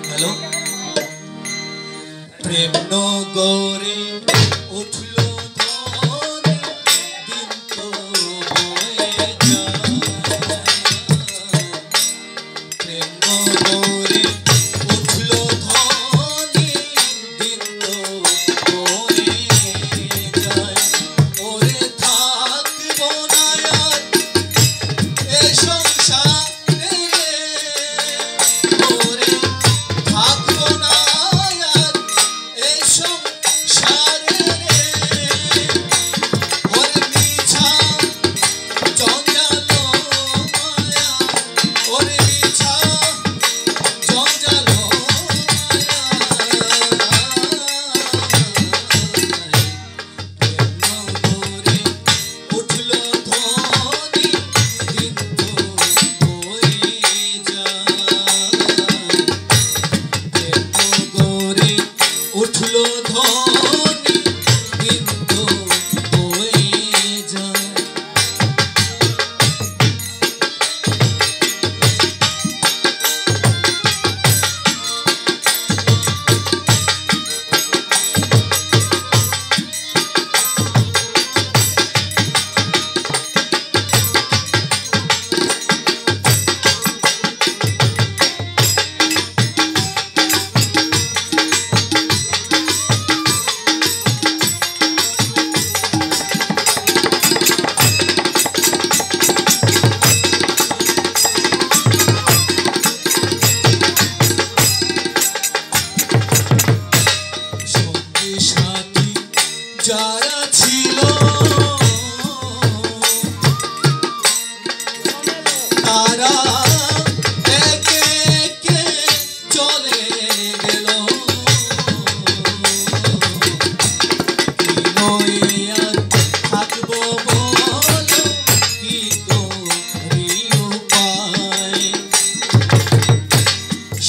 hello প্রেম নগরে উঠলো ধরে দিন তো বয়ে যায় প্রেম নগরে উঠলো ধরে দিন তো বয়ে যায় ওরে থাকবো না আর এ সংসারে ওরে থাকবো না আর এ সংসারে ওরে মিছা জঞ্জালো মায়া ওরে মিছা জঞ্জালো নগরে উঠলো ধ্বনি দিন তো বয়ে যায় নগরে উঠলো ধ্বনি দিন তো বয়ে যায় সঙ্গী সাথী যারা ছিল তারা একে একে চলে গেল কি নয় আর থাকবো বলো কি করি উপায়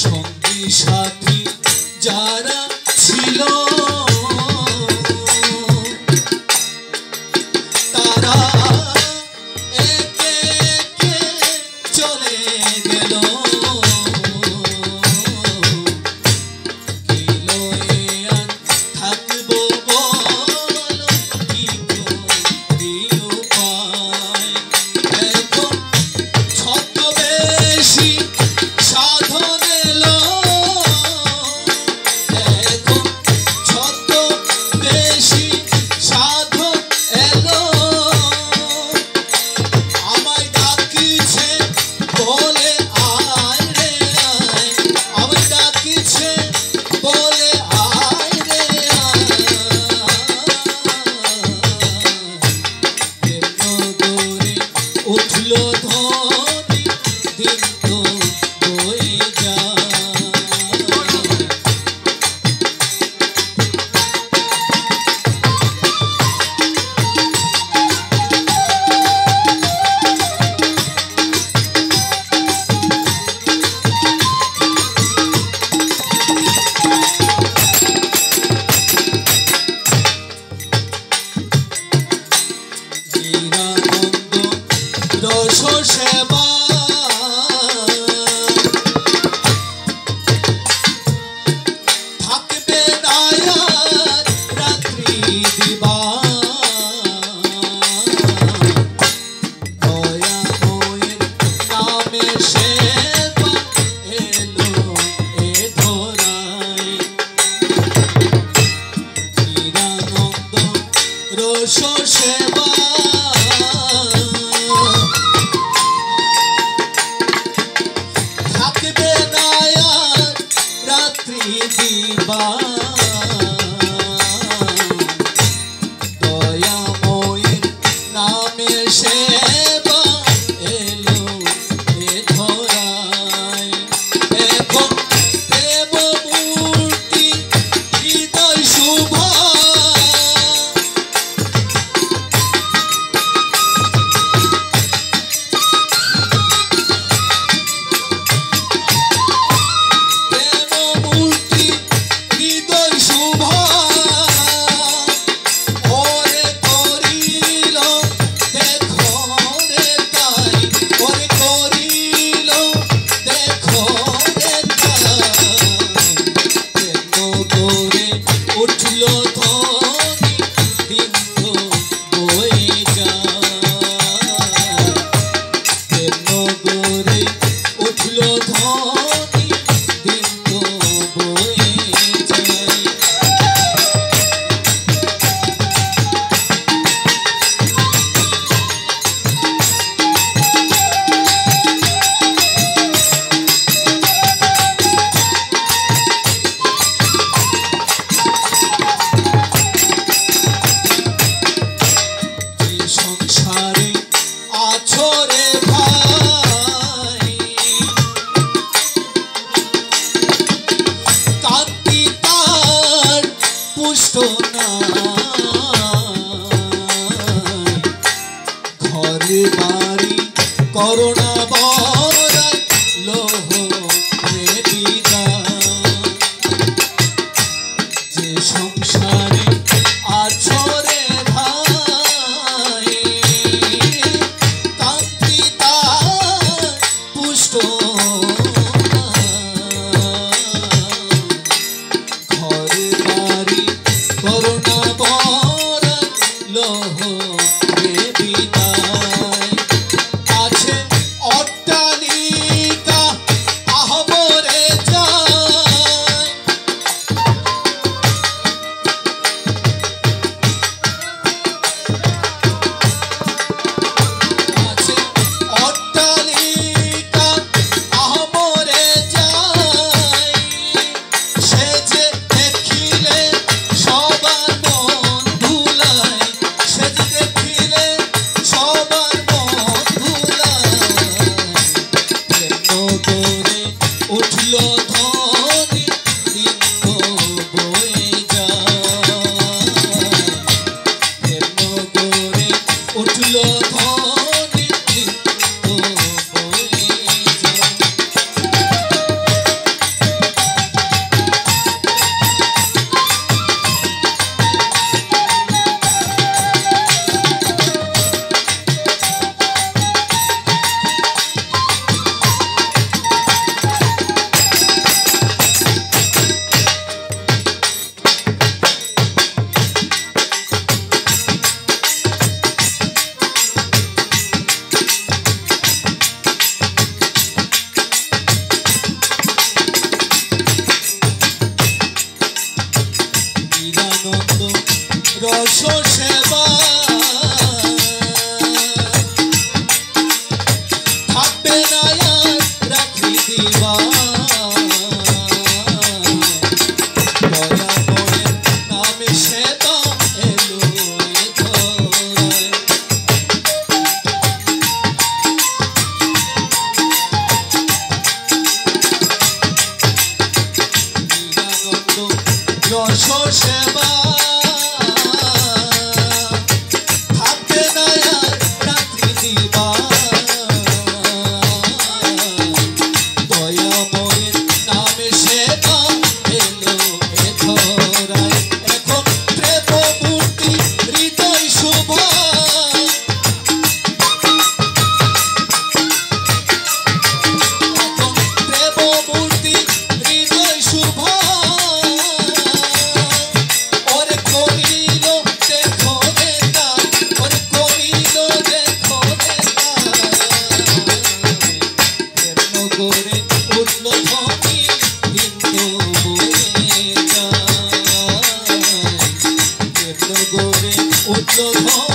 সঙ্গী সাথী যারা ছিল তারা একে একে চলে গেল কি লয়ে আর থাকবো বলো কি করি উপায় এখন ছদ্মবেশী সাধন এলো এখন ছদ্মবেশী সাধন এলো আমায় ডাকিছে বলে আয় করোনা বরাই লোহ রে বিদায় যে সংসারে আছরে ভাই কান্তি তার পুষ্ট ঘরে বাড়ি করোনা বরাই লোহ রে বিদায় আছে অট্টালিকা আহমরে যায় আছে অট্টালিকা আহমরে যায় সে যে দেখিলে সবার মন ভুলায় সে যে দেখিলে সবার মন ভুলায় কেন করে উঠল ধনী দিন তো বয়ে যায় কেন করে উঠল ধনী দিন তো বয়ে যায় নিরানন্দ রস সেবা থাকবে না আর রাখি দিবা দয়াময়ের নামে সেবা এলো এ ধরায় নিরানন্দ রস সেবা থাকবে না আর রাত্রি দিবা দয়াময়ের নামে সেবা এলো এ ধরায় এখন প্রেম মূর্তি হৃদয় শোভা এখন প্রেম মূর্তি হৃদয় শোভা ওরে করিল দেখো নেতা ওরে করিল দেখো নেতা কেন করে উঠল ধনী দিন তো বয়ে যায় কেন করে উঠল ধনী